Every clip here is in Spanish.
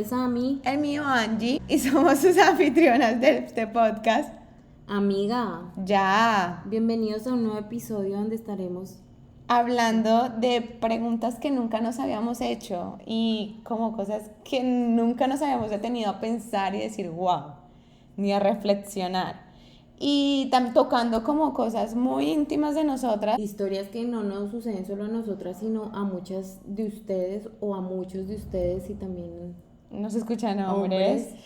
es Ami. El mío Angie y somos sus anfitrionas de este podcast. Amiga, Ya bienvenidos a un nuevo episodio donde estaremos hablando de preguntas que nunca nos habíamos hecho y como cosas que nunca nos habíamos detenido a pensar y decir wow, ni a reflexionar. Y tocando como cosas muy íntimas de nosotras. historias que no nos suceden solo a nosotras, sino a muchas de ustedes o a muchos de ustedes y también Nos escuchan hombres. hombres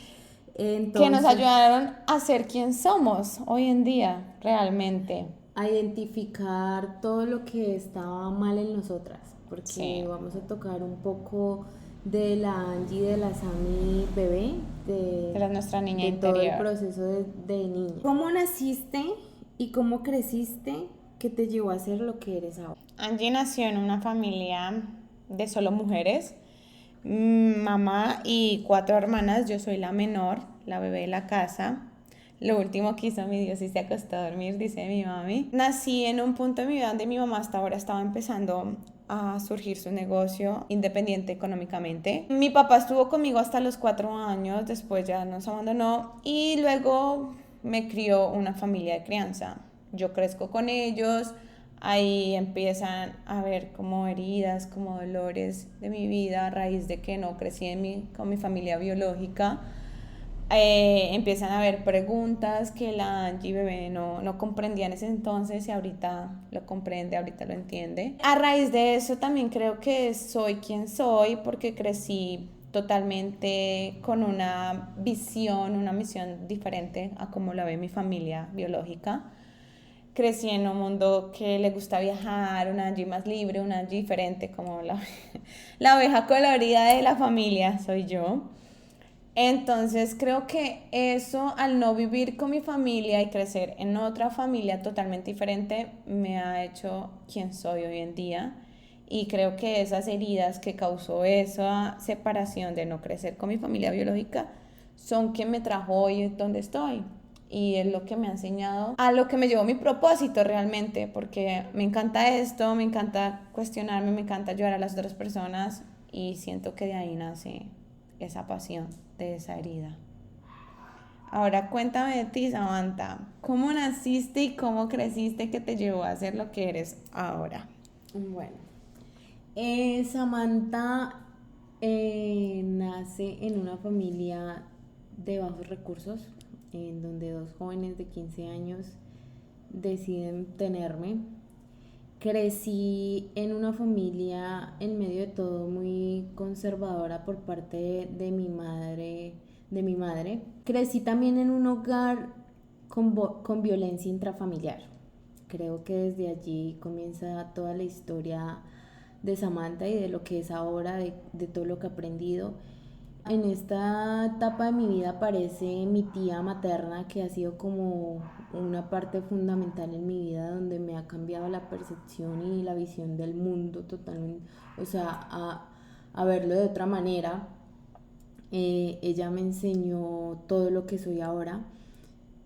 Entonces, que nos ayudaron a ser quien somos hoy en día, realmente. a identificar todo lo que estaba mal en nosotras, porque Sí. vamos a tocar un poco de la Angie, de la Sami bebé, De nuestra niña de todo el interior. proceso de niña. ¿Cómo naciste y cómo creciste que te llevó a ser lo que eres ahora? Angie nació en una familia de solo mujeres, mamá y 4 hermanas. Yo soy la menor, la bebé de la casa. Lo último que hizo mi Dios y se acostó a dormir, dice mi mami. Nací en un punto de mi vida donde mi mamá hasta ahora estaba empezando a surgir su negocio independiente económicamente. Mi papá estuvo conmigo hasta los 4 años, después ya nos abandonó y luego me crió una familia de crianza. Yo crezco con ellos, ahí empiezan a ver como heridas, como dolores de mi vida a raíz de que no crecí con mi familia biológica. Empiezan a haber preguntas que la Angie bebé no comprendía en ese entonces y ahorita lo comprende, ahorita lo entiende. A raíz de eso también creo que soy quien soy porque crecí totalmente con una visión, una misión diferente a como la ve mi familia biológica. Crecí en un mundo que le gusta viajar, una Angie más libre, una Angie diferente, como la oveja colorida de la familia soy yo. Entonces creo que eso, al no vivir con mi familia y crecer en otra familia totalmente diferente, me ha hecho quien soy hoy en día. Y creo que esas heridas que causó esa separación de no crecer con mi familia biológica son que me trajo hoy donde estoy. Y es lo que me ha enseñado, a lo que me llevó mi propósito realmente, porque me encanta esto, me encanta cuestionarme, me encanta ayudar a las otras personas y siento que de ahí nace esa pasión, de esa herida. Ahora cuéntame de ti, Samantha. ¿Cómo naciste y cómo creciste que te llevó a ser lo que eres ahora? Bueno, Samantha nace en una familia de bajos recursos, en donde 2 jóvenes de 15 años deciden tenerme. Crecí en una familia en medio de todo muy conservadora por parte de mi madre. Crecí también en un hogar con violencia intrafamiliar. Creo que desde allí comienza toda la historia de Samantha y de lo que es ahora, de todo lo que he aprendido. En esta etapa de mi vida aparece mi tía materna, que ha sido como una parte fundamental en mi vida, donde me ha cambiado la percepción y la visión del mundo totalmente, o sea, a verlo de otra manera. Ella me enseñó todo lo que soy ahora,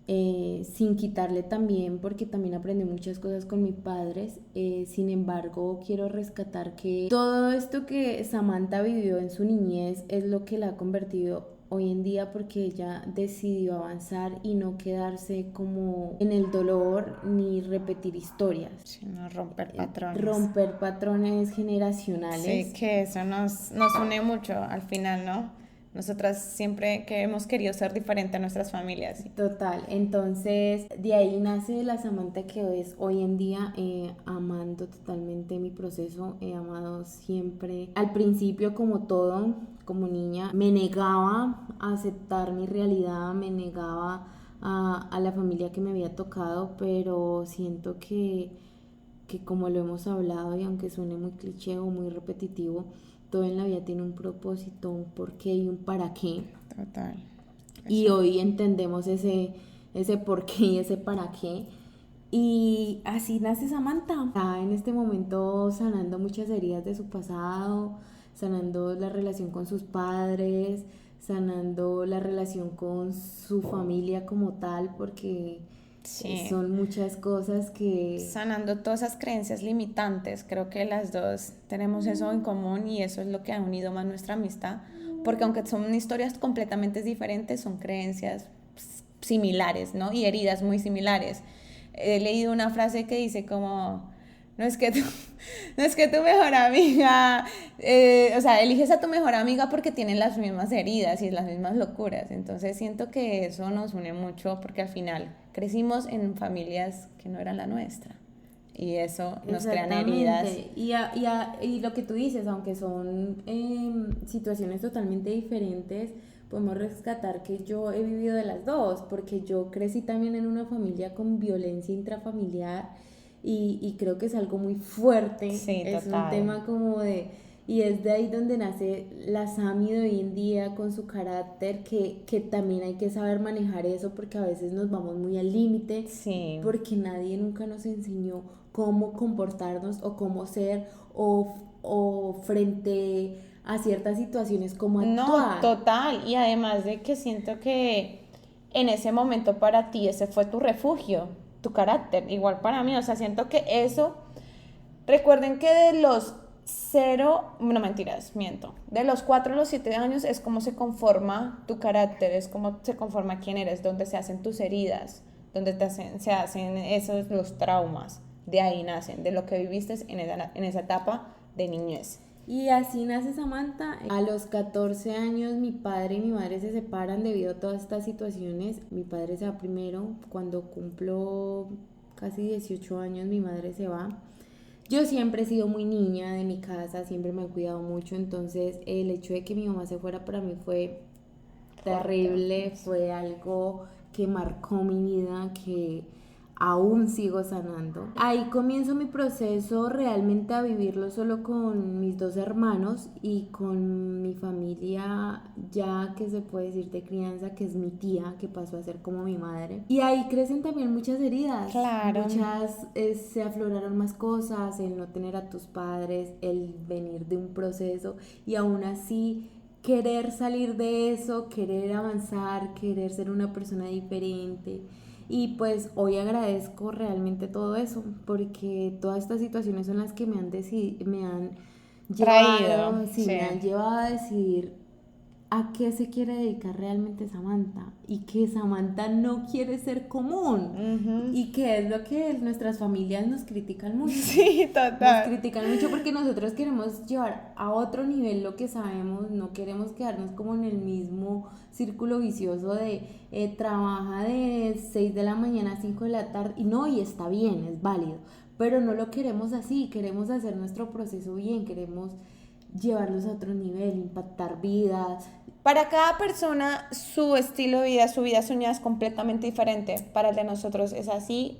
sin quitarle también, porque también aprendí muchas cosas con mis padres. Sin embargo, quiero rescatar que todo esto que Samantha vivió en su niñez es lo que la ha convertido hoy en día, porque ella decidió avanzar y no quedarse como en el dolor ni repetir historias. Sino romper patrones. Romper patrones generacionales. Sí, que eso nos une mucho al final, ¿no? Nosotras siempre que hemos querido ser diferente a nuestras familias. Total, entonces de ahí nace la Samantha que es hoy en día, amando totalmente mi proceso. He amado siempre, al principio como todo, como niña, me negaba a aceptar mi realidad, me negaba a la familia que me había tocado, pero siento que como lo hemos hablado y aunque suene muy cliché o muy repetitivo, todo en la vida tiene un propósito, un porqué y un para qué. Total. Y hoy entendemos ese por qué y ese para qué. Y así nace Samantha. Está en este momento sanando muchas heridas de su pasado, sanando la relación con sus padres, sanando la relación con su familia como tal, porque Sí. son muchas cosas que... Sanando todas esas creencias limitantes. Creo que las dos tenemos eso en común y eso es lo que ha unido más nuestra amistad, porque aunque son historias completamente diferentes, son creencias similares, ¿no? Y heridas muy similares. He leído una frase que dice como, no es que tú, no es que tu mejor amiga, o sea, eliges a tu mejor amiga porque tienen las mismas heridas y las mismas locuras. Entonces siento que eso nos une mucho porque al final crecimos en familias que no eran la nuestra. Y eso nos crean heridas. Exactamente. Y lo que tú dices, aunque son situaciones totalmente diferentes, podemos rescatar que yo he vivido de las dos, porque yo crecí también en una familia con violencia intrafamiliar y creo que es algo muy fuerte. Sí, Es un total. tema como de... Y es de ahí donde nace la Sami de hoy en día con su carácter, que también hay que saber manejar eso porque a veces nos vamos muy al límite, Sí. porque nadie nunca nos enseñó cómo comportarnos o cómo ser o frente a ciertas situaciones cómo No, actuar. total. Y además de que siento que en ese momento para ti ese fue tu refugio, tu carácter. Igual para mí, o sea, siento que eso. Recuerden que de los 0, no mentiras, miento. De los 4 a los 7 años es como se conforma tu carácter, es como se conforma quién eres, donde se hacen tus heridas, donde se hacen esos los traumas. De ahí nacen, de lo que viviste en esa etapa de niñez. Y así nace Samantha. A los 14 años mi padre y mi madre se separan debido a todas estas situaciones. Mi padre se va primero. Cuando cumplo casi 18 años mi madre se va. Yo siempre he sido muy niña de mi casa, siempre me he cuidado mucho, entonces el hecho de que mi mamá se fuera para mí fue Fuerte. terrible, fue algo que marcó mi vida, que aún sigo sanando. Ahí comienzo mi proceso realmente a vivirlo solo con mis dos hermanos y con mi familia ya que se puede decir de crianza, que es mi tía, que pasó a ser como mi madre. Y ahí crecen también muchas heridas, Claro. muchas, se afloraron más cosas, el no tener a tus padres, el venir de un proceso y aún así querer salir de eso, querer avanzar, querer ser una persona diferente. Y pues hoy agradezco realmente todo eso, porque todas estas situaciones son las que me han Traído, llevado, sí, sí. me han llevado a decidir a qué se quiere dedicar realmente Samantha y que Samantha no quiere ser común y que es lo que nuestras familias nos critican mucho. Sí, Nos total. critican mucho porque nosotros queremos llevar a otro nivel lo que sabemos, no queremos quedarnos como en el mismo círculo vicioso de trabaja de 6 de la mañana a 5 de la tarde y no, y está bien, es válido, pero no lo queremos así, queremos hacer nuestro proceso bien, queremos llevarlos a otro nivel, impactar vidas. Para cada persona, su estilo de vida, su vida soñada es completamente diferente. Para el de nosotros es así,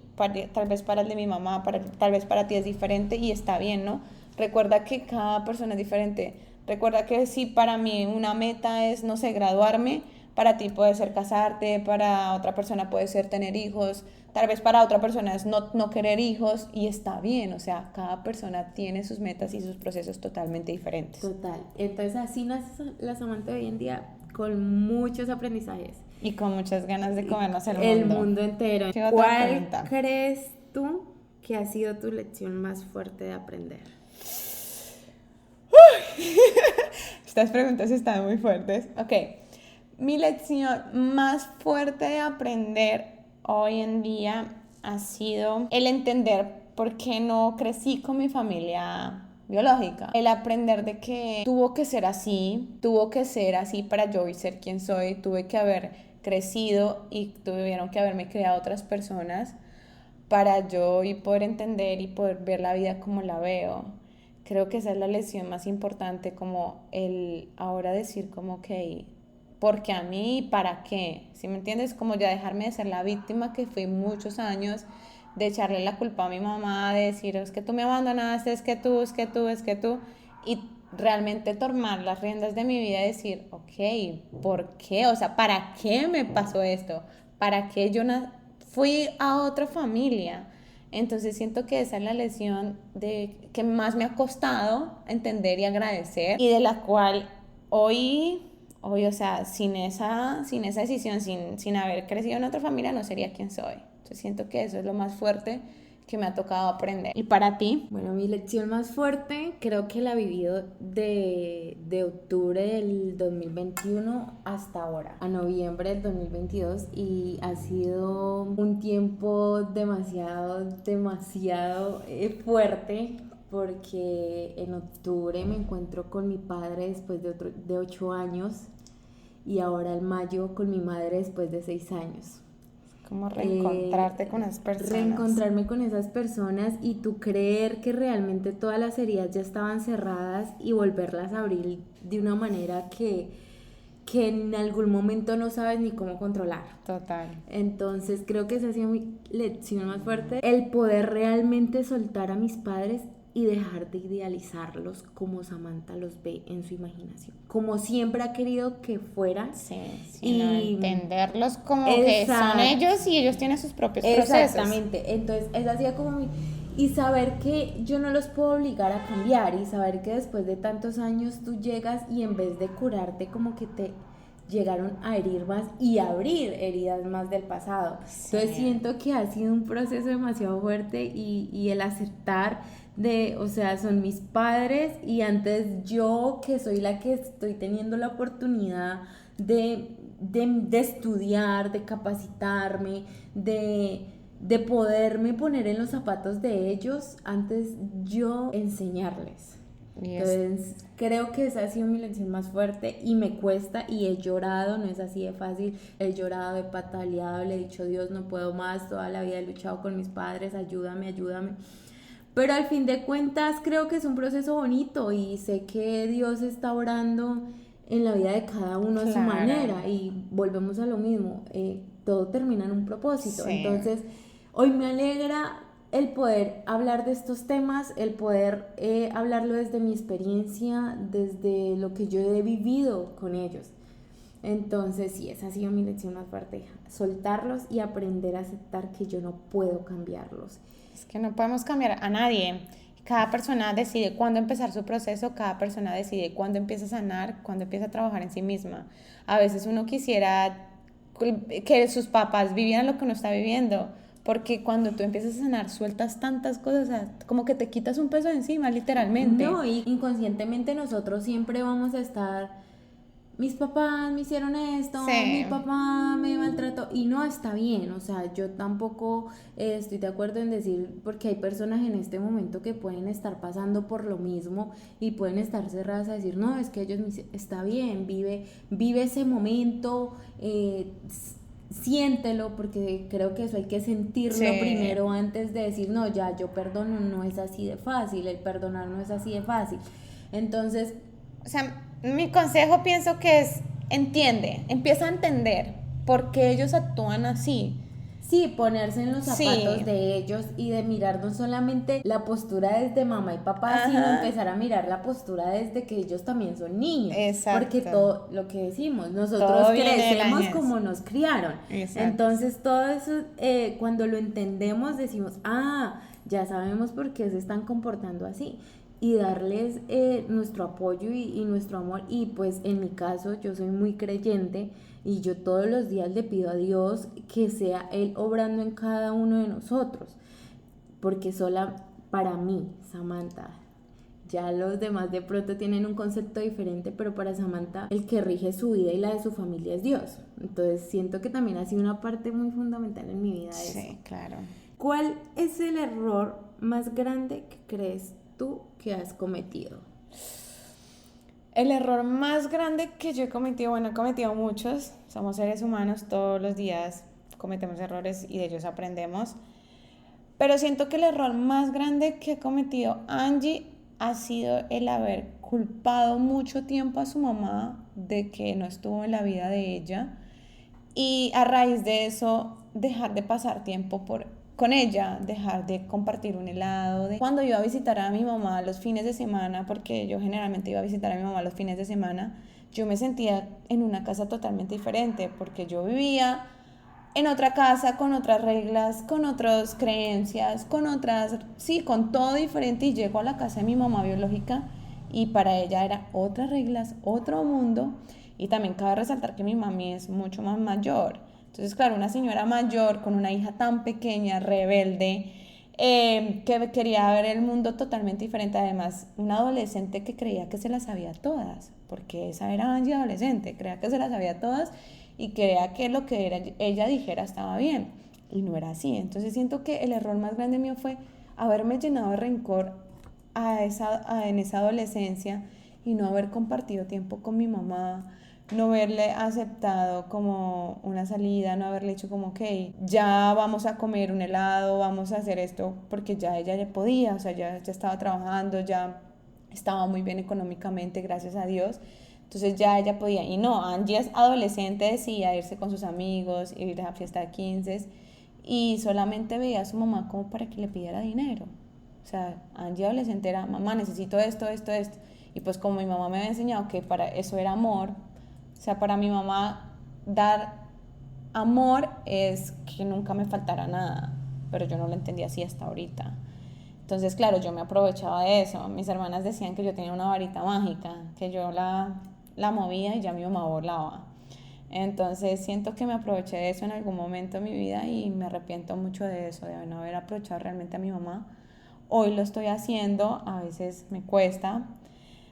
tal vez para el de mi mamá, tal vez para ti es diferente y está bien, ¿no? Recuerda que cada persona es diferente. Recuerda que si para mí una meta es, no sé, graduarme, para ti puede ser casarte, para otra persona puede ser tener hijos, tal vez para otra persona es no querer hijos y está bien. O sea, cada persona tiene sus metas y sus procesos totalmente diferentes. Total. Entonces así nace la Samantha de hoy en día con muchos aprendizajes. Y con muchas ganas de comernos el El mundo. mundo entero. ¿Qué otra ¿Cuál pregunta? crees tú que ha sido tu lección más fuerte de aprender? Estas preguntas están muy fuertes. Ok, mi lección más fuerte de aprender hoy en día ha sido el entender por qué no crecí con mi familia biológica. El aprender de que tuvo que ser así para yo hoy ser quien soy. Tuve que haber crecido y tuvieron que haberme creado otras personas para yo y poder entender y poder ver la vida como la veo. Creo que esa es la lección más importante, como el ahora decir como, ok, ¿por qué a mí? ¿Para qué? ¿Sí me entiendes? Como ya dejarme de ser la víctima que fui muchos años, de echarle la culpa a mi mamá, de decir, es que tú me abandonaste, es que tú, es que tú, es que tú, y realmente tomar las riendas de mi vida y decir, ok, ¿por qué? O sea, ¿para qué me pasó esto? ¿Para qué yo fui a otra familia? Entonces siento que esa es la lección que más me ha costado entender y agradecer y de la cual hoy o sea, sin esa decisión, sin haber crecido en otra familia, no sería quien soy. Entonces siento que eso es lo más fuerte que me ha tocado aprender. ¿Y para ti? Bueno, mi lección más fuerte creo que la he vivido de octubre del 2021 hasta ahora, a noviembre del 2022, y ha sido un tiempo demasiado fuerte, porque en octubre me encuentro con mi padre después de 8 años, y ahora en mayo con mi madre después de 6 años. Como reencontrarte con esas personas. Reencontrarme con esas personas y tú creer que realmente todas las heridas ya estaban cerradas y volverlas a abrir de una manera que en algún momento no sabes ni cómo controlar. Total. Entonces creo que esa ha sido mi lección más fuerte, el poder realmente soltar a mis padres y dejar de idealizarlos como Samantha los ve en su imaginación, como siempre ha querido que fueran. Sí, sino entenderlos como que son ellos y ellos tienen sus propios procesos. Exactamente, entonces esa hacía como mi... Y saber que yo no los puedo obligar a cambiar, y saber que después de tantos años tú llegas y en vez de curarte como que te llegaron a herir más y abrir heridas más del pasado. Sí. Entonces siento que ha sido un proceso demasiado fuerte, y el aceptar de, o sea, son mis padres, y antes yo, que soy la que estoy teniendo la oportunidad de estudiar, de capacitarme, de poderme poner en los zapatos de ellos, antes yo enseñarles. Entonces creo que esa ha sido mi lección más fuerte, y me cuesta, y he llorado, no es así de fácil, he llorado, he pataleado, le he dicho Dios no puedo más, toda la vida he luchado con mis padres, ayúdame, pero al fin de cuentas creo que es un proceso bonito, y sé que Dios está orando en la vida de cada uno a su manera, y volvemos a lo mismo, todo termina en un propósito. Sí. Entonces hoy me alegra el poder hablar de estos temas, el poder hablarlo desde mi experiencia, desde lo que yo he vivido con ellos. Entonces sí, esa ha sido mi lección más fuerte, soltarlos y aprender a aceptar que yo no puedo cambiarlos. Es que no podemos cambiar a nadie. Cada persona decide cuándo empezar su proceso, cada persona decide cuándo empieza a sanar, cuándo empieza a trabajar en sí misma. A veces uno quisiera que sus papás vivieran lo que uno está viviendo, porque cuando tú empiezas a sanar sueltas tantas cosas, o sea, como que te quitas un peso de encima, literalmente. No, y inconscientemente nosotros siempre vamos a estar... mis papás me hicieron esto, sí. Mi papá me maltrató, y no está bien. O sea, yo tampoco estoy de acuerdo en decir, porque hay personas en este momento que pueden estar pasando por lo mismo y pueden estar cerradas a decir, no, es que ellos está bien, vive ese momento, siéntelo, porque creo que eso hay que sentirlo, sí. Primero antes de decir, no, ya yo perdono, no es así de fácil, el perdonar no es así de fácil. Entonces, o sea, mi consejo pienso que es, empieza a entender por qué ellos actúan así. Sí, ponerse en los zapatos, sí. De ellos, y de mirar no solamente la postura desde mamá y papá, ajá. Sino empezar a mirar la postura desde que ellos también son niños. Exacto. Porque todo lo que decimos, nosotros crecemos como nos criaron. Exacto. Entonces todo eso, cuando lo entendemos decimos, ya sabemos por qué se están comportando así. Y darles nuestro apoyo y nuestro amor. Y pues en mi caso yo soy muy creyente, y yo todos los días le pido a Dios que sea Él obrando en cada uno de nosotros, porque para mí, Samantha, ya los demás de pronto tienen un concepto diferente, pero para Samantha el que rige su vida y la de su familia es Dios. Entonces siento que también ha sido una parte muy fundamental en mi vida. Sí, eso. Claro. ¿Cuál es el error más grande que crees tú que has cometido? El error más grande que yo he cometido, bueno, he cometido muchos, somos seres humanos, todos los días cometemos errores y de ellos aprendemos, pero siento que el error más grande que ha cometido Angie ha sido el haber culpado mucho tiempo a su mamá de que no estuvo en la vida de ella, y a raíz de eso dejar de pasar tiempo con ella, dejar de compartir un helado. Cuando iba a visitar a mi mamá los fines de semana, porque yo generalmente iba a visitar a mi mamá los fines de semana, yo me sentía en una casa totalmente diferente, porque yo vivía en otra casa, con otras reglas, con otras creencias, con todo diferente, y llego a la casa de mi mamá biológica y para ella era otras reglas, otro mundo. Y también cabe resaltar que mi mami es mucho más mayor. Entonces, claro, una señora mayor con una hija tan pequeña, rebelde, que quería ver el mundo totalmente diferente. Además, una adolescente que creía que se las sabía todas, porque esa era Angie adolescente, creía que se las sabía todas y creía que lo que ella dijera estaba bien, y no era así. Entonces siento que el error más grande mío fue haberme llenado de rencor en esa adolescencia y no haber compartido tiempo con mi mamá, no haberle aceptado como una salida, no haberle dicho como, ok, ya vamos a comer un helado, vamos a hacer esto, porque ya ella ya podía, o sea, ya estaba trabajando, ya estaba muy bien económicamente, gracias a Dios. Entonces ya ella podía, y no, Angie es adolescente, decía irse con sus amigos, ir a la fiesta de 15 y solamente veía a su mamá como para que le pidiera dinero. O sea, Angie adolescente era, mamá, necesito esto, esto, esto. Y pues como mi mamá me había enseñado que para eso era amor, o sea, para mi mamá dar amor es que nunca me faltara nada, pero yo no lo entendía así hasta ahorita. Entonces, claro, yo me aprovechaba de eso. Mis hermanas decían que yo tenía una varita mágica, que yo la movía y ya mi mamá volaba. Entonces siento que me aproveché de eso en algún momento de mi vida y me arrepiento mucho de eso, de no haber aprovechado realmente a mi mamá. Hoy lo estoy haciendo, a veces me cuesta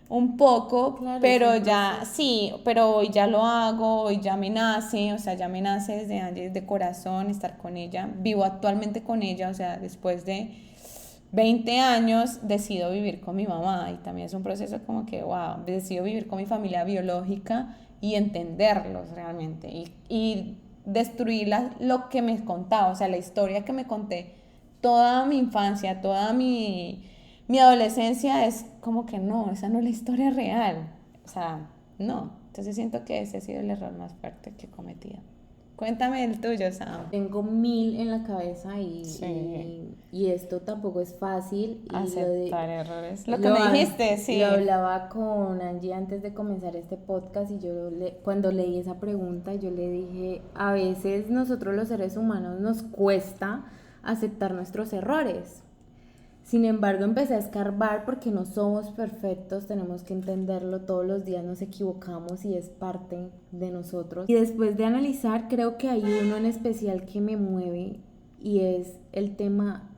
un poco, Claro, pero ya sí, pero hoy ya lo hago, hoy ya me nace, o sea, ya me nace desde antes de corazón estar con ella. Vivo actualmente con ella, o sea, después de 20 años decido vivir con mi mamá y también es un proceso como que, wow, decido vivir con mi familia biológica y entenderlos realmente y destruir lo que me contaba, o sea, la historia que me conté toda mi infancia, toda mi adolescencia es como que no, esa no es la historia real, o sea, no. Entonces siento que ese ha sido el error más fuerte que he cometido. Cuéntame el tuyo, Sam. Tengo mil en la cabeza Sí. y esto tampoco es fácil y Aceptar errores. Lo que me dijiste, sí. lo hablaba con Angie antes de comenzar este podcast y cuando leí esa pregunta yo le dije, a veces nosotros los seres humanos nos cuesta aceptar nuestros errores. Sin embargo, empecé a escarbar porque no somos perfectos, tenemos que entenderlo, todos los días nos equivocamos y es parte de nosotros. Y después de analizar, creo que hay uno en especial que me mueve y es el tema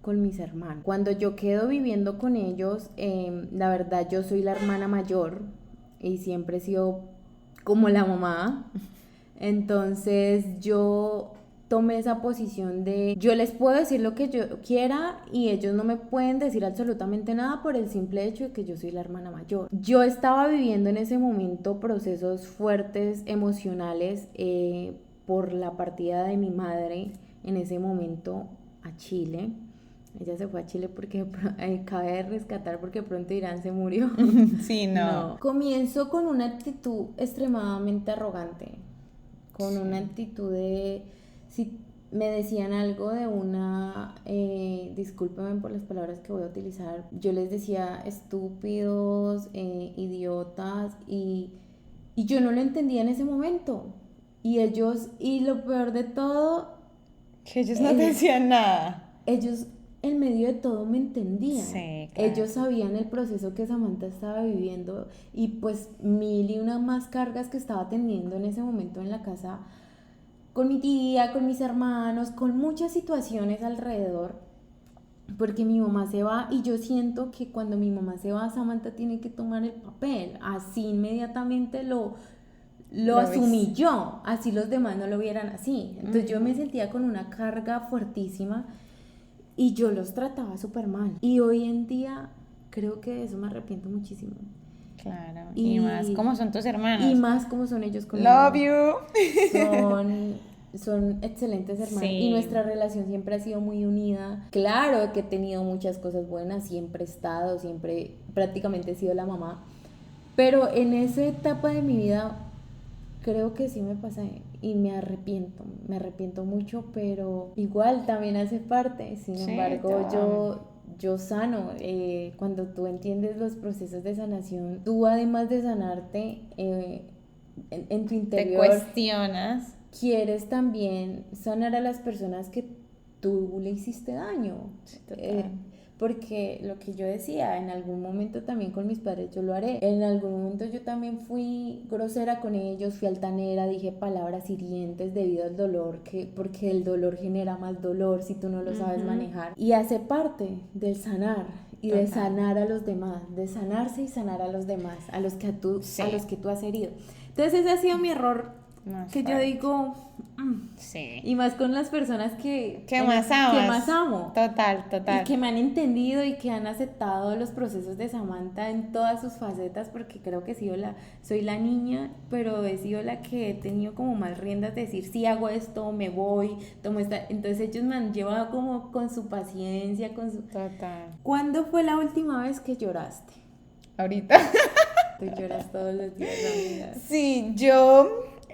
con mis hermanos. Cuando yo quedo viviendo con ellos, la verdad yo soy la hermana mayor y siempre he sido como la mamá. Entonces yo tomé esa posición de yo les puedo decir lo que yo quiera y ellos no me pueden decir absolutamente nada por el simple hecho de que yo soy la hermana mayor. Yo estaba viviendo en ese momento procesos fuertes emocionales por la partida de mi madre en ese momento a Chile. Ella se fue a Chile porque cabe de rescatar porque pronto Irán se murió. Sí, no. No. Comienzo con una actitud extremadamente arrogante, con una actitud de si me decían algo de una, discúlpenme por las palabras que voy a utilizar, yo les decía estúpidos, idiotas y yo no lo entendía en ese momento. Y ellos, y lo peor de todo, Que ellos no te decían nada. ellos en medio de todo me entendían. Sí, claro. Ellos sabían el proceso que Samantha estaba viviendo y pues mil y una más cargas que estaba teniendo en ese momento en la casa con mi tía, con mis hermanos, con muchas situaciones alrededor, porque mi mamá se va y yo siento que cuando mi mamá se va, Samantha tiene que tomar el papel, así inmediatamente lo asumí yo, así los demás no lo vieran así. Entonces yo me sentía con una carga fuertísima y yo los trataba súper mal. Y hoy en día creo que de eso me arrepiento muchísimo. Claro, y más como son tus hermanos. Y más como son ellos conmigo. Love you. Son excelentes hermanos. Sí. Y nuestra relación siempre ha sido muy unida. Claro que he tenido muchas cosas buenas, siempre he estado, siempre prácticamente he sido la mamá. Pero en esa etapa de mi vida creo que sí me pasé y me arrepiento mucho, pero igual también hace parte. Sin embargo, yo sano. Cuando tú entiendes los procesos de sanación, tú además de sanarte en tu interior, te cuestionas. Quieres también sanar a las personas que tú le hiciste daño. porque lo que yo decía, en algún momento también con mis padres yo lo haré, en algún momento yo también fui grosera con ellos, fui altanera, dije palabras hirientes debido al dolor, porque el dolor genera más dolor si tú no lo sabes manejar, y hace parte del sanar y de sanar a los demás, de sanarse y sanar a los demás, a los que tú has herido. Entonces ese ha sido mi error, que yo digo, y más con las personas que más amas, que más amo, total, y que me han entendido y que han aceptado los procesos de Samantha en todas sus facetas, porque creo que soy la niña, pero he sido la que he tenido como más riendas de decir, sí hago esto, me voy, tomo esta, entonces ellos me han llevado como con su paciencia, con su... Total. ¿Cuándo fue la última vez que lloraste? Ahorita. Tú lloras todos los días, amiga. Sí,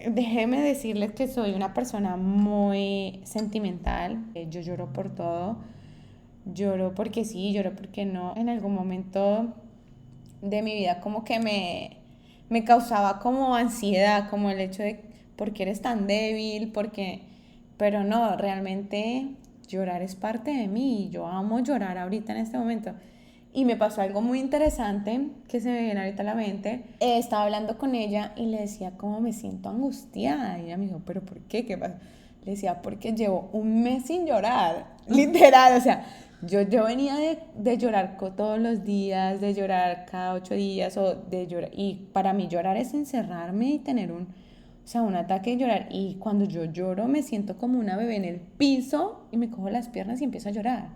déjeme decirles que soy una persona muy sentimental. Yo lloro por todo. Lloro porque sí, lloro porque no. En algún momento de mi vida como que me causaba como ansiedad, como el hecho de ¿por qué eres tan débil? Pero no, realmente llorar es parte de mí. Yo amo llorar ahorita en este momento. Y me pasó algo muy interesante que se me viene ahorita a la mente. Estaba hablando con ella y le decía cómo me siento angustiada. Y ella me dijo, ¿pero por qué? ¿Qué pasa? Le decía, porque llevo un mes sin llorar. Literal, o sea, yo venía de llorar todos los días, de llorar cada 8 días, o de llorar. Y para mí llorar es encerrarme y tener un ataque de llorar. Y cuando yo lloro me siento como una bebé en el piso y me cojo las piernas y empiezo a llorar.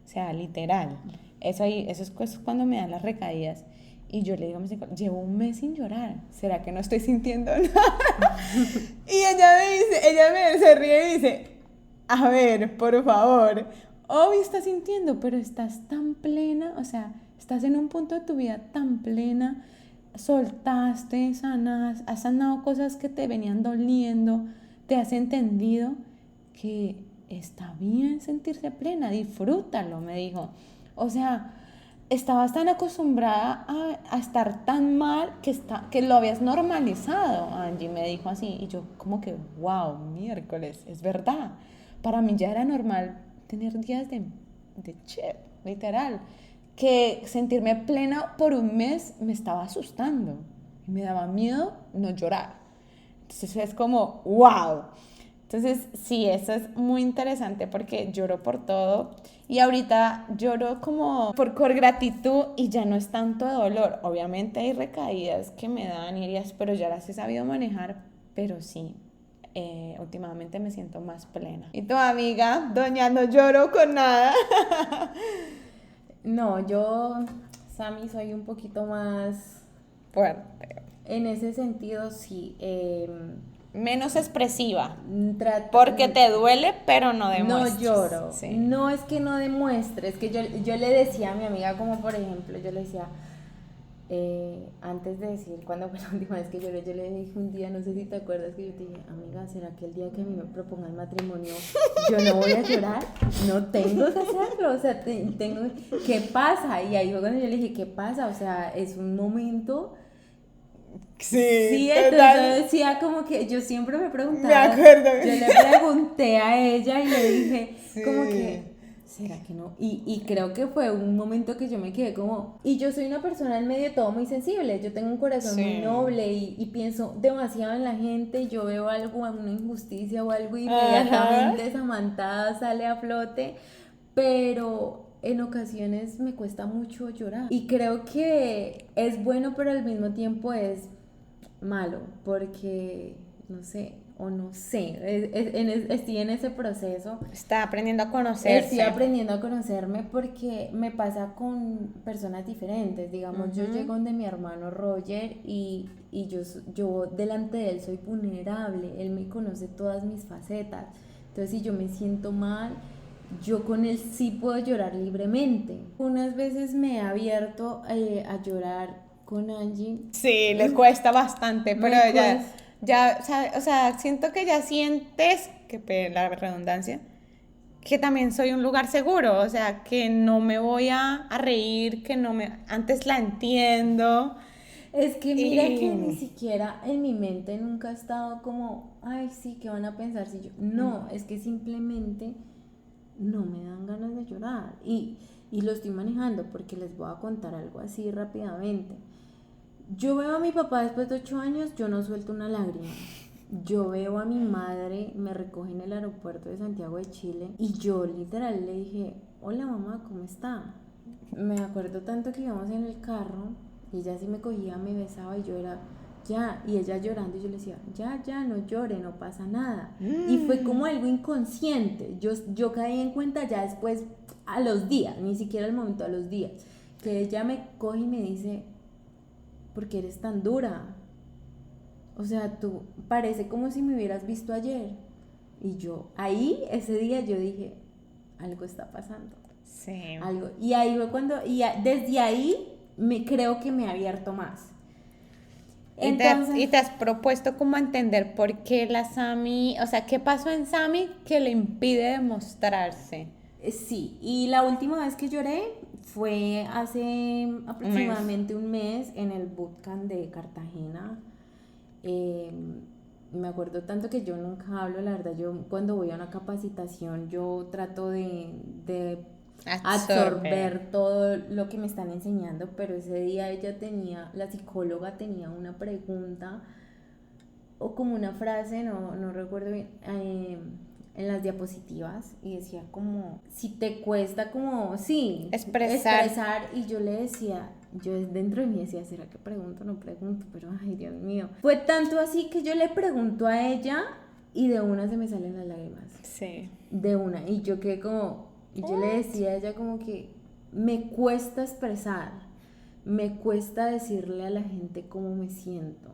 O sea, literal. Eso es cuando me dan las recaídas. Y yo le digo a mi psicóloga, llevo un mes sin llorar. ¿Será que no estoy sintiendo nada? Y ella se ríe y dice, a ver, por favor, obvio estás sintiendo, pero estás tan plena, o sea, estás en un punto de tu vida tan plena, soltaste, sanas, has sanado cosas que te venían doliendo, te has entendido que está bien sentirse plena, disfrútalo, me dijo. O sea, estabas tan acostumbrada a estar tan mal que lo habías normalizado, Angie me dijo así. Y yo como que, wow, miércoles, es verdad. Para mí ya era normal tener días de shit, literal. Que sentirme plena por un mes me estaba asustando. Y me daba miedo no llorar. Entonces es como, wow. Entonces, sí, eso es muy interesante porque lloro por todo y ahorita lloro como por gratitud y ya no es tanto de dolor. Obviamente hay recaídas que me dan heridas, pero ya las he sabido manejar, pero sí, últimamente me siento más plena. ¿Y tu amiga, doña, no lloro con nada? No, yo, Sammy, soy un poquito más Fuerte. en ese sentido, sí. Menos expresiva. Trato, Porque te duele, pero no demuestras. No lloro. Sí. No es que no demuestres, que yo le decía a mi amiga, como por ejemplo, yo le decía, antes de decir cuándo fue la última vez que lloré, yo le dije un día, no sé si te acuerdas, que yo te dije, amiga, ¿será que el día que a mí me propongan matrimonio yo no voy a llorar? No tengo que hacerlo, o sea, tengo, ¿qué pasa? Y ahí fue cuando yo le dije, ¿qué pasa? O sea, es un momento... Sí, entonces yo decía como que yo siempre me preguntaba, me acuerdo. Yo le pregunté a ella y le dije como que, ¿será que no? Y creo que fue un momento que yo me quedé como, y yo soy una persona en medio de todo muy sensible, yo tengo un corazón muy noble y pienso demasiado en la gente, y yo veo algo, una injusticia o algo y inmediatamente Samantha sale a flote, pero en ocasiones me cuesta mucho llorar y creo que es bueno pero al mismo tiempo es malo porque no sé o no sé, estoy en ese proceso. Está aprendiendo a conocerse. Estoy aprendiendo a conocerme porque me pasa con personas diferentes. Digamos, yo llego donde mi hermano Roger y yo delante de él soy vulnerable. Él me conoce todas mis facetas. Entonces, si yo me siento mal, yo con él sí puedo llorar libremente. Unas veces me he abierto a llorar con Angie. Sí, le cuesta bastante, pero ya, o sea, siento que ya sientes, que la redundancia, que también soy un lugar seguro, o sea, que no me voy a reír, antes la entiendo. Es que mira que ni siquiera en mi mente nunca ha estado como, ay, sí, ¿qué van a pensar si yo? No, es que simplemente no me dan ganas de llorar. Y Y lo estoy manejando porque les voy a contar algo así rápidamente. Yo veo a mi papá después de 8 años, yo no suelto una lágrima. Yo veo a mi madre, me recoge en el aeropuerto de Santiago de Chile y yo literal le dije, hola mamá, ¿cómo está? Me acuerdo tanto que íbamos en el carro y ella sí me cogía, me besaba y yo era, ya, y ella llorando y yo le decía, ya, no llore, no pasa nada. Y fue como algo inconsciente, yo caí en cuenta ya después, a los días, ni siquiera al momento, a los días, que ella me coge y me dice, ¿por qué eres tan dura? O sea, tú parece como si me hubieras visto ayer. Y yo, ahí, ese día yo dije, algo está pasando. Sí. Algo. Y ahí fue cuando, desde ahí creo que me he abierto más. Entonces, Y te has propuesto como entender por qué la Sami, o sea, qué pasó en Sami que le impide demostrarse. Sí, y la última vez que lloré fue hace aproximadamente un mes en el bootcamp de Cartagena. Me acuerdo tanto que yo nunca hablo, la verdad, yo cuando voy a una capacitación yo trato de absorber todo lo que me están enseñando, pero ese día la psicóloga tenía una pregunta o como una frase, no recuerdo bien, en las diapositivas y decía como, si te cuesta como, sí, expresar, y yo le decía, yo dentro de mí decía, ¿será que pregunto? No pregunto, pero ay Dios mío. Fue tanto así que yo le pregunto a ella y de una se me salen las lágrimas. Sí. De una, y yo quedé como, y yo le decía a ella como que me cuesta expresar, me cuesta decirle a la gente cómo me siento.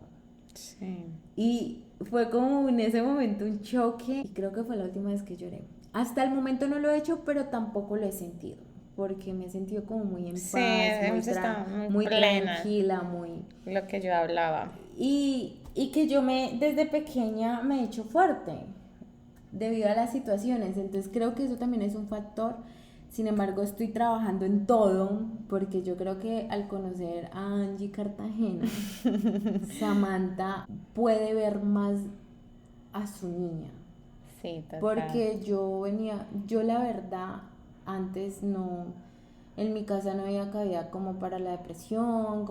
Sí. Y fue como en ese momento un choque y creo que fue la última vez que lloré. Hasta el momento no lo he hecho, pero tampoco lo he sentido, porque me he sentido como muy en Sí, paz, muy plena, tranquila, muy... lo que yo hablaba. Y que yo desde pequeña me he hecho fuerte debido a las situaciones, entonces creo que eso también es un factor. Sin embargo, estoy trabajando en todo porque yo creo que al conocer a Angie Cartagena, Samantha puede ver más a su niña. Sí, total. Porque yo la verdad, antes no, en mi casa no había cabida como para la depresión,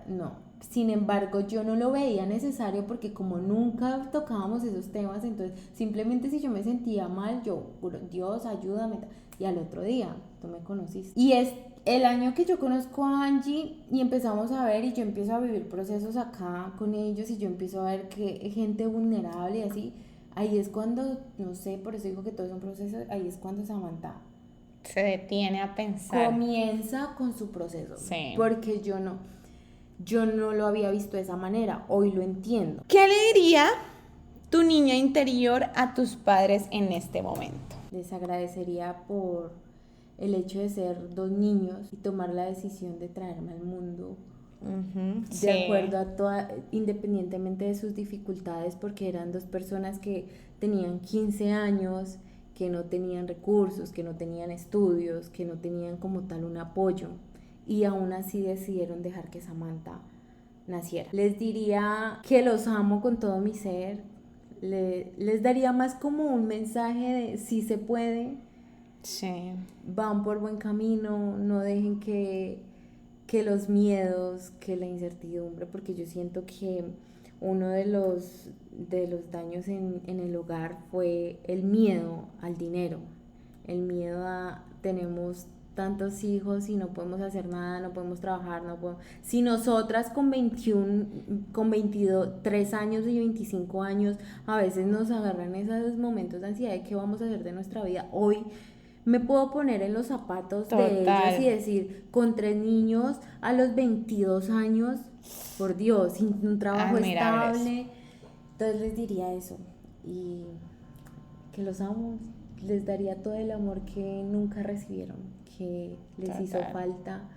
no. Sin embargo, yo no lo veía necesario porque como nunca tocábamos esos temas, entonces simplemente si yo me sentía mal, yo, Dios, ayúdame. Y al otro día, tú me conociste. Y es el año que yo conozco a Angie y empezamos a ver y yo empiezo a vivir procesos acá con ellos y yo empiezo a ver que gente vulnerable y así, ahí es cuando, no sé, por eso digo que todo es un proceso, ahí es cuando Samantha se detiene a pensar. Comienza con su proceso. Sí. Porque yo no lo había visto de esa manera, hoy lo entiendo. ¿Qué le diría tu niña interior a tus padres en este momento? Les agradecería por el hecho de ser dos niños y tomar la decisión de traerme al mundo. De acuerdo a independientemente de sus dificultades, porque eran dos personas que tenían 15 años, que no tenían recursos, que no tenían estudios, que no tenían como tal un apoyo, y aún así decidieron dejar que Samantha naciera. Les diría que los amo con todo mi ser, les daría más como un mensaje de sí se puede, sí, van por buen camino, no dejen que los miedos, que la incertidumbre, porque yo siento que uno de los daños en el hogar fue el miedo al dinero, el miedo a tenemos tantos hijos y no podemos hacer nada, no podemos trabajar, no podemos... Si nosotras con 21, con 22, 3 años y 25 años, a veces nos agarran esos momentos de ansiedad de qué vamos a hacer de nuestra vida, hoy me puedo poner en los zapatos de ellos y decir, con 3 niños a los 22 años, por Dios, sin un trabajo estable. Entonces les diría eso y que los amo, les daría todo el amor que nunca recibieron, que les hizo falta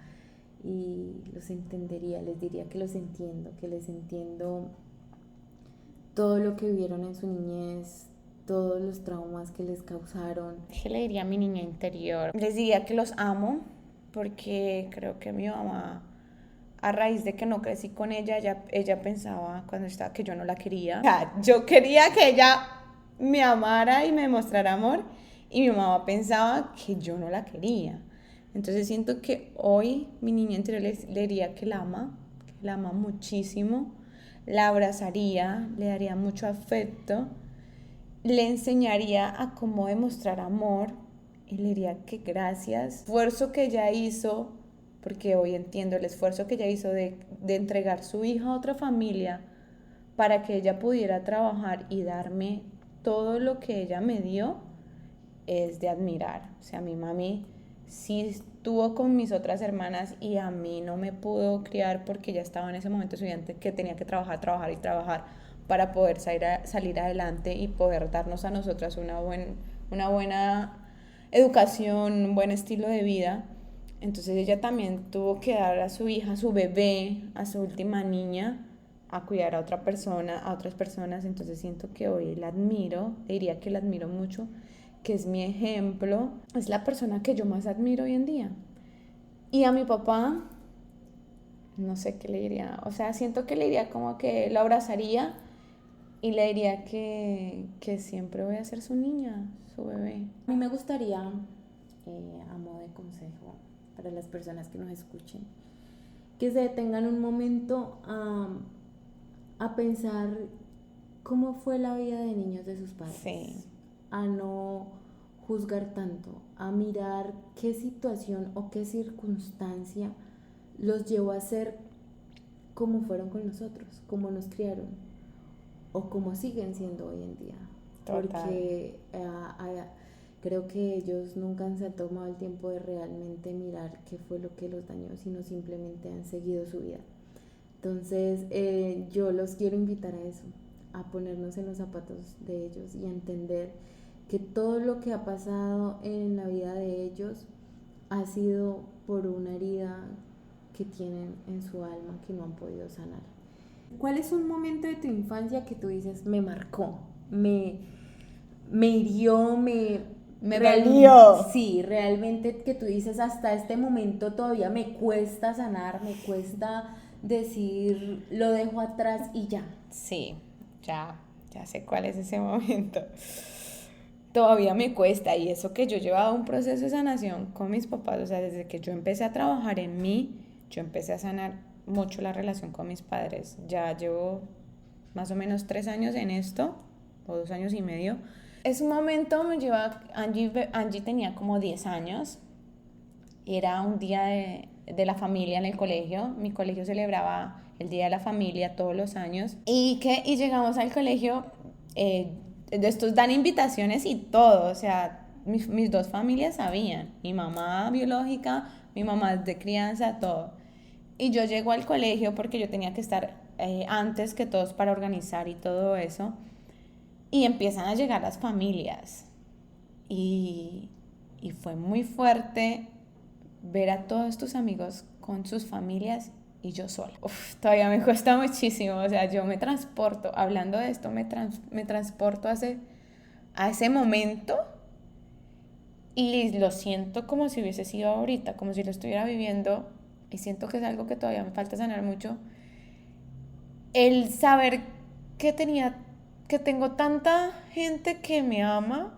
y los entendería, les diría que los entiendo, que les entiendo todo lo que vivieron en su niñez, todos los traumas que les causaron. ¿Qué le diría a mi niña interior? Les diría que los amo porque creo que mi mamá, a raíz de que no crecí con ella, ella pensaba cuando estaba que yo no la quería. O sea, yo quería que ella me amara y me mostrara amor y mi mamá pensaba que yo no la quería. Entonces siento que hoy mi niña interior le diría que la ama muchísimo, la abrazaría, le daría mucho afecto, le enseñaría a cómo demostrar amor y le diría que gracias, esfuerzo que ella hizo, porque hoy entiendo el esfuerzo que ella hizo de entregar su hija a otra familia para que ella pudiera trabajar y darme todo lo que ella me dio, es de admirar. O sea, mi mami sí estuvo con mis otras hermanas y a mí no me pudo criar porque ya estaba en ese momento estudiante que tenía que trabajar, trabajar y trabajar para poder salir adelante y poder darnos a nosotras una buena educación, un buen estilo de vida. Entonces ella también tuvo que dar a su hija, a su bebé, a su última niña, a cuidar a otra persona, a otras personas. Entonces siento que hoy la admiro, diría que la admiro mucho, que es mi ejemplo, es la persona que yo más admiro hoy en día. Y a mi papá, no sé qué le diría, o sea, siento que le diría como que lo abrazaría y le diría que siempre voy a ser su niña, su bebé. A mí me gustaría, a modo de consejo para las personas que nos escuchen, que se detengan un momento a pensar cómo fue la vida de niños de sus padres. Sí. A no juzgar tanto, a mirar qué situación o qué circunstancia los llevó a ser como fueron con nosotros, como nos criaron o como siguen siendo hoy en día. Total. Porque creo que ellos nunca se han tomado el tiempo de realmente mirar qué fue lo que los dañó, sino simplemente han seguido su vida. Entonces yo los quiero invitar a eso, a ponernos en los zapatos de ellos y a entender que todo lo que ha pasado en la vida de ellos ha sido por una herida que tienen en su alma que no han podido sanar. ¿Cuál es un momento de tu infancia que tú dices, me marcó, me hirió, me dolió? Sí, realmente que tú dices, hasta este momento todavía me cuesta sanar, me cuesta decir, lo dejo atrás y ya. Sí, ya sé cuál es ese momento. Todavía me cuesta, y eso que yo he llevado un proceso de sanación con mis papás, o sea, desde que yo empecé a trabajar en mí, yo empecé a sanar mucho la relación con mis padres. Ya llevo más o menos 3 años en esto, o 2 años y medio. Ese momento me lleva, Angie tenía como 10 años, era un día de la familia en el colegio. Mi colegio celebraba el Día de la Familia todos los años, y llegamos al colegio, estos dan invitaciones y todo, o sea, mis dos familias sabían, mi mamá biológica, mi mamá de crianza, todo. Y yo llego al colegio porque yo tenía que estar antes que todos para organizar y todo eso, y empiezan a llegar las familias, y fue muy fuerte ver a todos tus amigos con sus familias y yo sola. Todavía me cuesta muchísimo, o sea, yo me transporto, hablando de esto, me transporto a ese momento y lo siento como si hubiese sido ahorita, como si lo estuviera viviendo, y siento que es algo que todavía me falta sanar mucho. El saber que tengo tanta gente que me ama,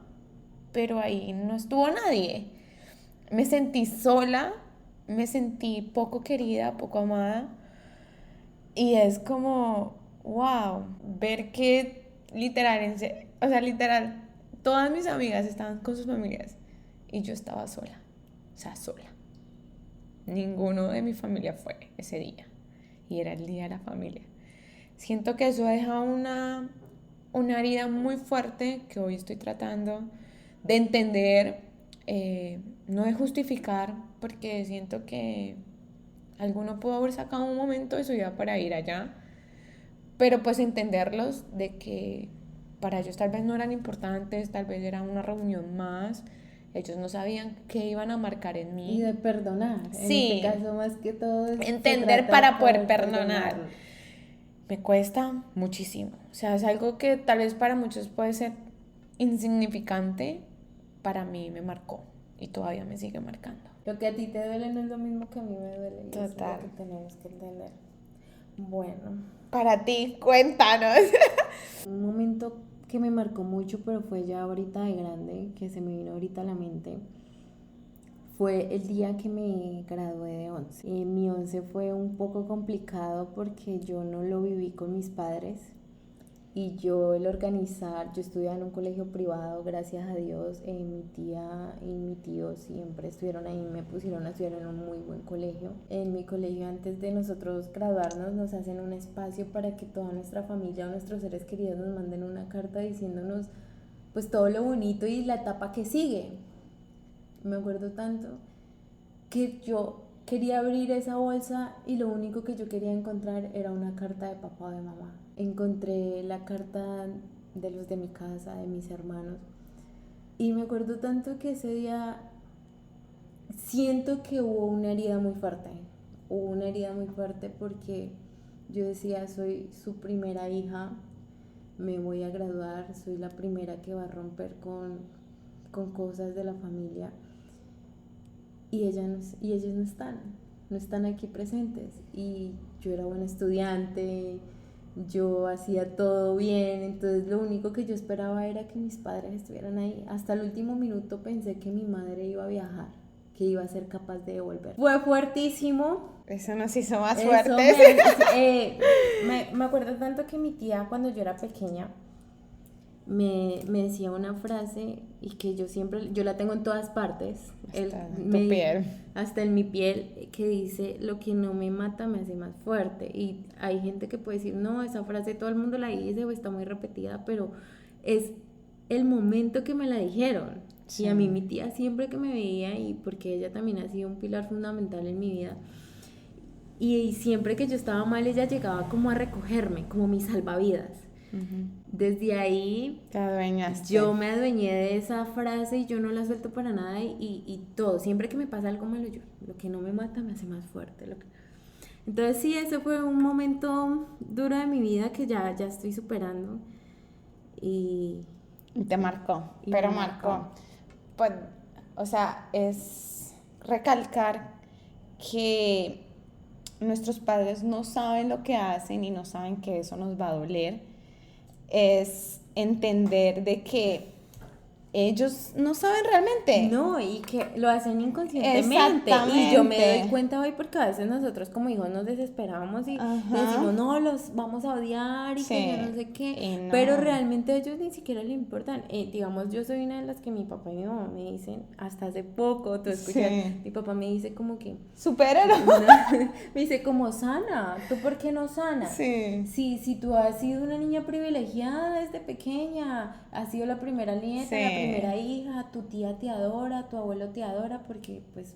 pero ahí no estuvo nadie. Me sentí sola, me sentí poco querida, poco amada. Y es como, wow, ver que literal, todas mis amigas estaban con sus familias y yo estaba sola, o sea, sola. Ninguno de mi familia fue ese día y era el día de la familia. Siento que eso deja una herida muy fuerte que hoy estoy tratando de entender, no de justificar, porque siento que alguno pudo haber sacado un momento de su vida para ir allá, pero pues entenderlos de que para ellos tal vez no eran importantes, tal vez era una reunión más, ellos no sabían qué iban a marcar en mí. Y de perdonar, sí, en este caso más que todo es entender para poder perdonar. Me cuesta muchísimo, o sea, es algo que tal vez para muchos puede ser insignificante, para mí me marcó y todavía me sigue marcando. Lo que a ti te duele no es lo mismo que a mí me duele. Total. Es lo que tenemos que entender. Bueno. Para ti, cuéntanos. Un momento que me marcó mucho, pero fue ya ahorita de grande, que se me vino ahorita a la mente, fue el día que me gradué de 11. Mi 11 fue un poco complicado porque yo no lo viví con mis padres. Y yo el organizar, yo estudiaba en un colegio privado, gracias a Dios, mi tía y mi tío siempre estuvieron ahí, me pusieron a estudiar en un muy buen colegio. En mi colegio, antes de nosotros graduarnos, nos hacen un espacio para que toda nuestra familia o nuestros seres queridos nos manden una carta diciéndonos pues todo lo bonito y la etapa que sigue. Me acuerdo tanto que yo quería abrir esa bolsa y lo único que yo quería encontrar era una carta de papá o de mamá. Encontré la carta de los de mi casa, de mis hermanos, y me acuerdo tanto que ese día siento que hubo una herida muy fuerte. Hubo una herida muy fuerte porque yo decía, soy su primera hija, me voy a graduar, soy la primera que va a romper con cosas de la familia. Y ellos no están aquí presentes. Y yo era buena estudiante, yo hacía todo bien, entonces lo único que yo esperaba era que mis padres estuvieran ahí. Hasta el último minuto pensé que mi madre iba a viajar, que iba a ser capaz de devolver. Fue fuertísimo. Eso nos hizo más fuertes. Me acuerdo tanto que mi tía, cuando yo era pequeña, me decía una frase y que yo la tengo en todas partes, hasta en mi piel, que dice, lo que no me mata me hace más fuerte. Y hay gente que puede decir, no, esa frase todo el mundo la dice o está muy repetida, pero es el momento que me la dijeron. Sí. Y a mí mi tía siempre que me veía, y porque ella también ha sido un pilar fundamental en mi vida, y siempre que yo estaba mal ella llegaba como a recogerme, como mi salvavidas. Desde ahí yo me adueñé de esa frase y yo no la suelto para nada, y todo, siempre que me pasa algo malo, yo, lo que no me mata me hace más fuerte. Entonces sí, ese fue un momento duro de mi vida que ya estoy superando y te marcó, pero marcó. Pues, o sea, es recalcar que nuestros padres no saben lo que hacen y no saben que eso nos va a doler. Es entender de que ellos no saben realmente. No, y que lo hacen inconscientemente. Y yo me doy cuenta hoy porque a veces nosotros como hijos nos desesperamos y decimos, no, los vamos a odiar y que yo no sé qué. No. Pero realmente a ellos ni siquiera les importan. Digamos, yo soy una de las que mi papá y mi mamá me dicen, hasta hace poco, tú escuchas, mi papá me dice como que... Supéralo. Me dice como, sana, ¿tú por qué no sanas? Si tú has sido una niña privilegiada desde pequeña, has sido la primera nieta, la primera hija, tu tía te adora, tu abuelo te adora, porque pues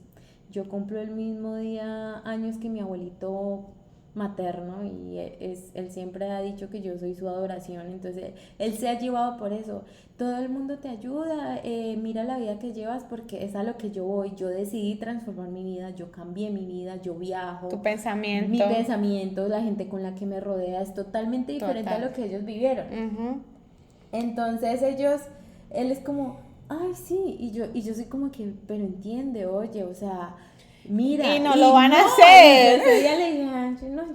yo cumplo el mismo día años que mi abuelito materno, y él siempre ha dicho que yo soy su adoración, entonces él se ha llevado por eso. Todo el mundo te ayuda, mira la vida que llevas, porque es a lo que yo voy. Yo decidí transformar mi vida, yo cambié mi vida, yo viajo. Tu pensamiento. Mi pensamiento, la gente con la que me rodea es totalmente diferente a lo que ellos vivieron. Entonces él es como, ay, sí, y yo soy como que, pero entiende, oye, o sea, mira. Y no lo van a hacer. Ese día le dije,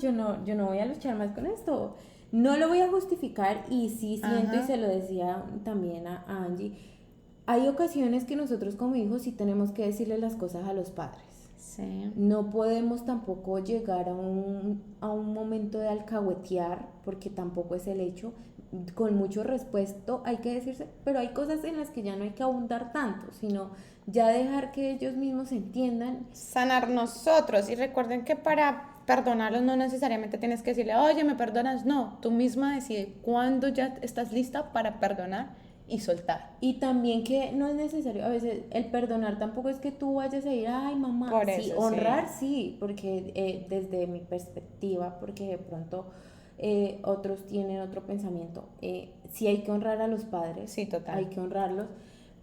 yo no voy a luchar más con esto, no lo voy a justificar, y sí siento, y se lo decía también a Angie, hay ocasiones que nosotros como hijos sí tenemos que decirle las cosas a los padres. No podemos tampoco llegar a un momento de alcahuetear, porque tampoco es el hecho. Con mucho respeto hay que decirse, pero hay cosas en las que ya no hay que abundar tanto, sino ya dejar que ellos mismos entiendan. Sanar nosotros, y recuerden que para perdonarlos no necesariamente tienes que decirle, oye, ¿me perdonas? No, tú misma decides cuándo ya estás lista para perdonar y soltar. Y también que no es necesario, a veces el perdonar tampoco es que tú vayas a ir, ay mamá, por eso, sí, honrar sí, porque desde mi perspectiva, porque de pronto otros tienen otro pensamiento, sí hay que honrar a los padres, sí, total, hay que honrarlos,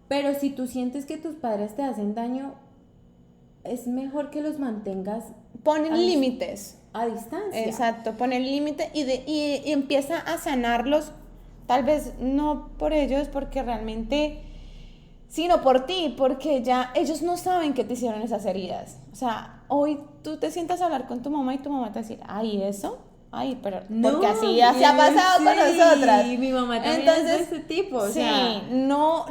pero si tú sientes que tus padres te hacen daño, es mejor que los mantengas. Ponen límites a distancia. Exacto, ponen límite y empieza a sanarlos, tal vez no por ellos, porque realmente, sino por ti, porque ya ellos no saben que te hicieron esas heridas. O sea, hoy tú te sientas a hablar con tu mamá y tu mamá te va a decir, ay, ¿eso? Ay, pero no, porque así ya se ha pasado con nosotras. Y mi mamá también. Entonces, es de ese tipo, o sea, no,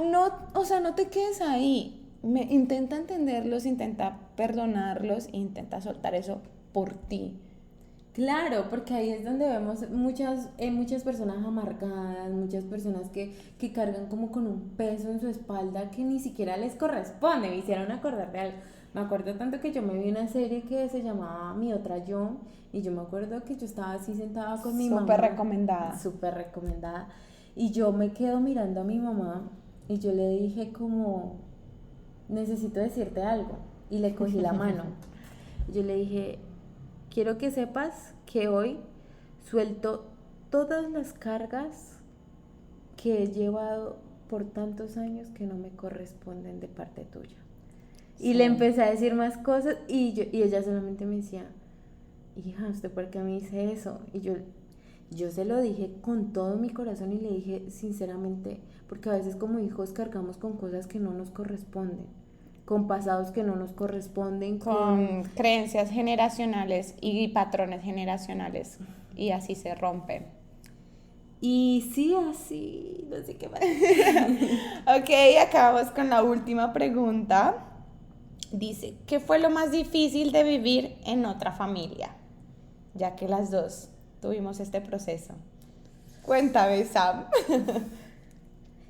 o sea, no te quedes ahí. intenta entenderlos, intenta perdonarlos, intenta soltar eso por ti. Claro, porque ahí es donde vemos muchas personas amargadas, muchas personas que cargan como con un peso en su espalda que ni siquiera les corresponde. Me hicieron acordar de algo. Me acuerdo tanto que yo me vi una serie que se llamaba Mi Otra Yo, y yo me acuerdo que yo estaba así sentada con mi mamá. Súper recomendada. Súper recomendada. Y yo me quedo mirando a mi mamá y yo le dije como, necesito decirte algo. Y le cogí la mano. Yo le dije, quiero que sepas que hoy suelto todas las cargas que he llevado por tantos años que no me corresponden de parte tuya. Sí. Y le empecé a decir más cosas y ella solamente me decía, hija, ¿usted por qué me dice eso? Y yo se lo dije con todo mi corazón y le dije sinceramente, porque a veces como hijos cargamos con cosas que no nos corresponden, con pasados que no nos corresponden, con creencias generacionales y patrones generacionales, y así se rompe. Y sí, así, no sé qué más. Ok, acabamos con la última pregunta. Dice, ¿qué fue lo más difícil de vivir en otra familia? Ya que las dos tuvimos este proceso. Cuéntame, Sam.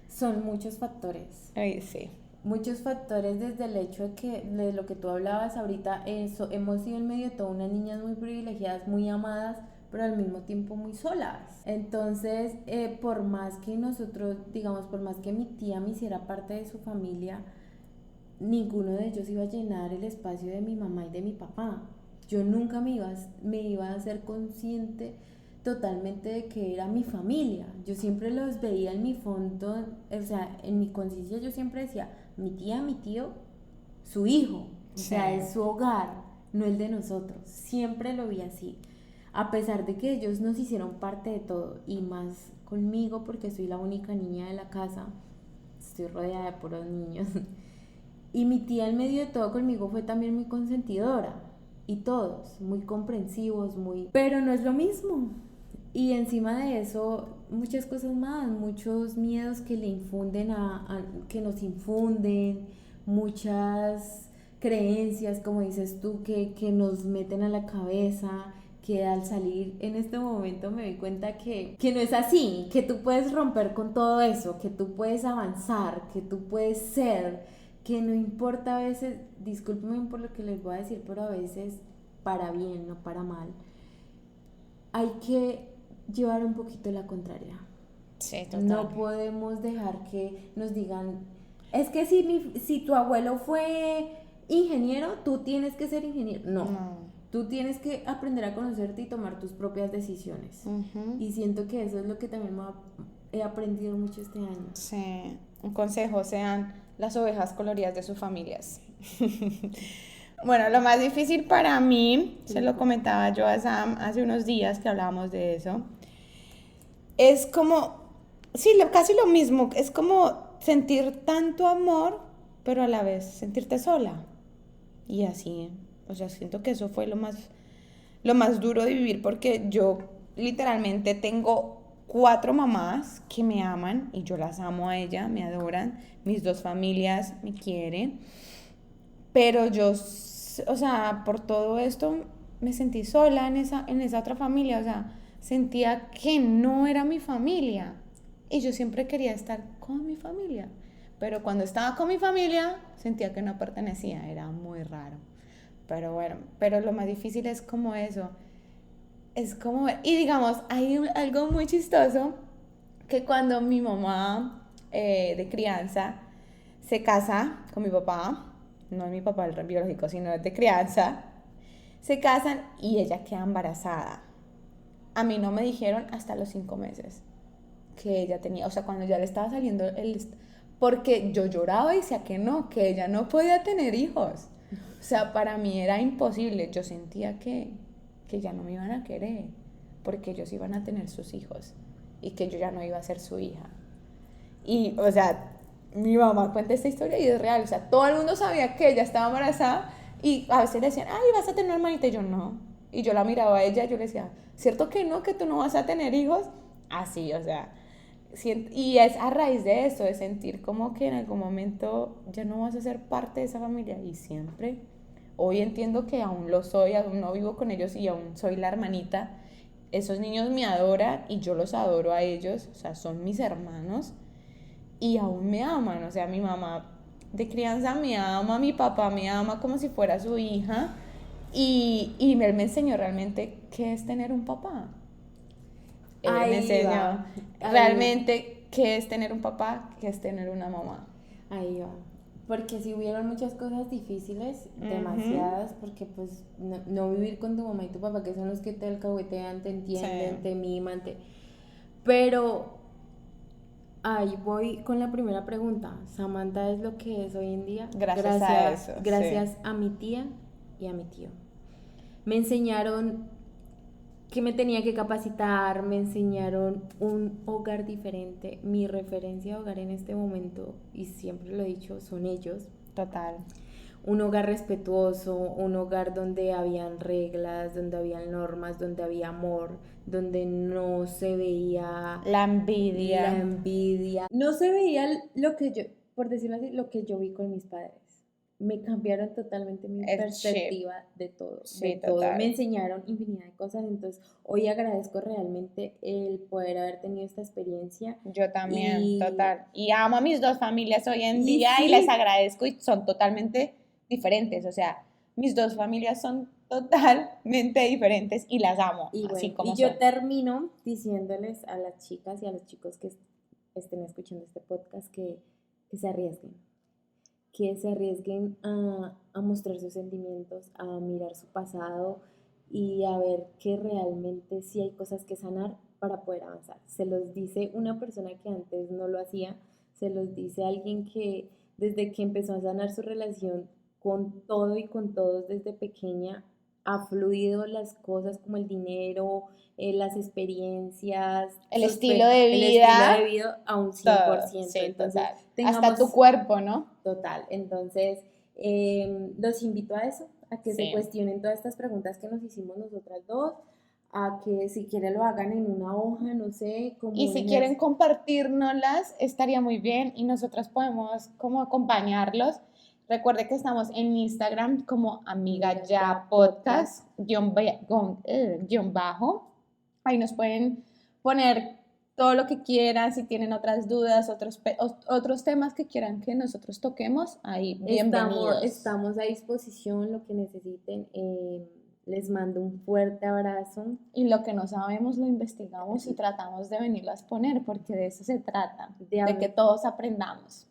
Son muchos factores. Ay, sí. Muchos factores, desde el hecho de lo que tú hablabas ahorita, hemos sido en medio de todo unas niñas muy privilegiadas, muy amadas, pero al mismo tiempo muy solas. Entonces, por más que nosotros, digamos, por más que mi tía me hiciera parte de su familia, ninguno de ellos iba a llenar el espacio de mi mamá y de mi papá. Yo nunca me iba a hacer consciente totalmente de que era mi familia. Yo siempre los veía en mi fondo, o sea, en mi conciencia yo siempre decía, mi tía, mi tío, su hijo, o sea, es su hogar, no el de nosotros. Siempre lo vi así. A pesar de que ellos nos hicieron parte de todo, y más conmigo porque soy la única niña de la casa, estoy rodeada de puros niños. Y mi tía en medio de todo conmigo fue también muy consentidora, y todos muy comprensivos, pero no es lo mismo. Y encima de eso, muchas cosas más, muchos miedos que le infunden que nos infunden, muchas creencias, como dices tú, que nos meten a la cabeza, que al salir en este momento me doy cuenta que no es así, que tú puedes romper con todo eso, que tú puedes avanzar, que tú puedes ser, que no importa a veces, discúlpenme por lo que les voy a decir, pero a veces para bien, no para mal, hay que llevar un poquito la contraria. Sí, total. No podemos dejar que nos digan, es que si tu abuelo fue ingeniero, tú tienes que ser ingeniero. No. Tú tienes que aprender a conocerte y tomar tus propias decisiones. Uh-huh. Y siento que eso es lo que también he aprendido mucho este año. Sí, un consejo, sean las ovejas coloridas de sus familias. Bueno, lo más difícil para mí, se lo comentaba yo a Sam hace unos días que hablábamos de eso, es como, sí, casi lo mismo, es como sentir tanto amor, pero a la vez sentirte sola. Y así, o sea, siento que eso fue lo más duro de vivir, porque yo literalmente tengo 4 mamás que me aman y yo las amo a ellas, me adoran, mis 2 familias me quieren, pero yo, o sea, por todo esto me sentí sola en esa otra familia, o sea, sentía que no era mi familia y yo siempre quería estar con mi familia, pero cuando estaba con mi familia sentía que no pertenecía, era muy raro. Pero bueno, pero lo más difícil es como eso, es como, y digamos, hay algo muy chistoso, que cuando mi mamá de crianza se casa con mi papá, no es mi papá el biológico, sino es de crianza, se casan y ella queda embarazada. A mí no me dijeron hasta los 5 meses que ella tenía, o sea, cuando ya le estaba saliendo porque yo lloraba y decía que ella no podía tener hijos. O sea, para mí era imposible, yo sentía que ya no me iban a querer, porque ellos iban a tener sus hijos y que yo ya no iba a ser su hija. Y, o sea, mi mamá cuenta esta historia y es real, o sea, todo el mundo sabía que ella estaba embarazada y a veces le decían, ay, ¿vas a tener hermanita? Y yo, no. Y yo la miraba a ella y yo le decía, ¿cierto que no, que tú no vas a tener hijos? Así, o sea, Y es a raíz de eso, de sentir como que en algún momento ya no vas a ser parte de esa familia y siempre. Hoy entiendo que aún lo soy, aún no vivo con ellos y aún soy la hermanita. Esos niños me adoran y yo los adoro a ellos, o sea, son mis hermanos y aún me aman, o sea, mi mamá de crianza me ama, mi papá me ama como si fuera su hija y él me enseñó realmente qué es tener un papá. Él me Ahí enseñó va. realmente qué es tener un papá, qué es tener una mamá. Ahí va. Porque si hubieron muchas cosas difíciles, Ujú. demasiadas, porque pues no vivir con tu mamá y tu papá, que son los que te alcahuetean, te entienden, Sí. te miman, Pero ahí voy con la primera pregunta. Samantha es lo que es hoy en día Gracias a eso, gracias sí. a mi tía y a mi tío. Me enseñaron que me tenía que capacitar, me enseñaron un hogar diferente. Mi referencia de hogar en este momento, y siempre lo he dicho, son ellos. Total. Un hogar respetuoso, un hogar donde habían reglas, donde habían normas, donde había amor, donde no se veía La la envidia. envidia. No se veía lo que yo, por decirlo así, lo que yo vi con mis padres. Me cambiaron totalmente mi El chip. perspectiva de todo, de Sí, todo. Me total. enseñaron infinidad de cosas, entonces hoy agradezco realmente el poder haber tenido esta experiencia Yo también, y, total. Y amo a mis dos familias hoy en y día y les sí, agradezco y son totalmente diferentes. O sea, mis dos familias son totalmente diferentes y las amo, y así bueno, como y yo son. termino diciéndoles a las chicas y a los chicos que estén escuchando este podcast que se arriesguen a mostrar sus sentimientos, a mirar su pasado y a ver que realmente sí hay cosas que sanar para poder avanzar. Se los dice una persona que antes no lo hacía, se los dice alguien que desde que empezó a sanar su relación con todo y con todos desde pequeña, ha fluido las cosas como el dinero, las experiencias, El estilo de el estilo de vida, vida a un todo, 100%. sí, Entonces, total. Hasta tengamos tu cuerpo, ¿no? total. Entonces, los invito a eso, a que se Sí. cuestionen todas estas preguntas que nos hicimos nosotras dos, a que si quieren lo hagan en una hoja, no sé, Y como si en quieren compartirnoslas, estaría muy bien y nosotras podemos como acompañarlos. Recuerde que estamos en Instagram como Amiga Amiga Ya Ya Podcast. Podcast guión bajo. Ahí nos pueden poner todo lo que quieran, si tienen otras dudas, otros temas que quieran que nosotros toquemos, ahí bienvenidos. Estamos a disposición, lo que necesiten. Les mando un fuerte abrazo. Y lo que no sabemos lo investigamos y tratamos de venirlo a exponer, porque de eso se trata, de que todos aprendamos.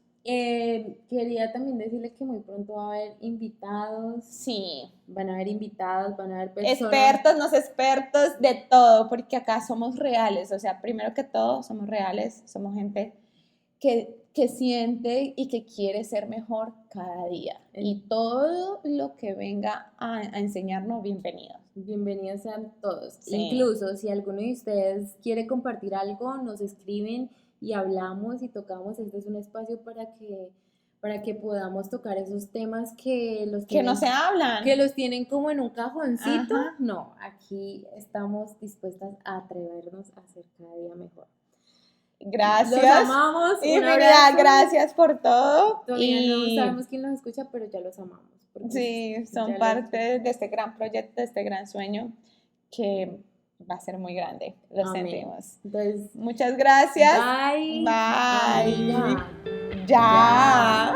Quería también decirles que muy pronto va a haber invitados. Sí. Van a haber invitados, van a haber personas. Expertos, no expertos, de todo, porque acá somos reales, o sea, primero que todo, somos reales, somos gente que siente y que quiere ser mejor cada día. Y todo lo que venga a enseñarnos, bienvenidos. Bienvenidos sean todos. Sí. Incluso si alguno de ustedes quiere compartir algo, nos escriben y hablamos y tocamos. Este es un espacio para que podamos tocar esos temas que que no se hablan. Que los tienen como en un cajoncito. Ajá. No, aquí estamos dispuestas a atrevernos a hacer cada día mejor. Gracias. Los amamos. Infinidad, gracias por todo. Todavía no sabemos quién los escucha, pero ya los amamos. Sí, son parte de este gran proyecto, de este gran sueño que va a ser muy grande. Lo sentimos. Entonces, muchas gracias. Bye. Bye. Amiga. Ya.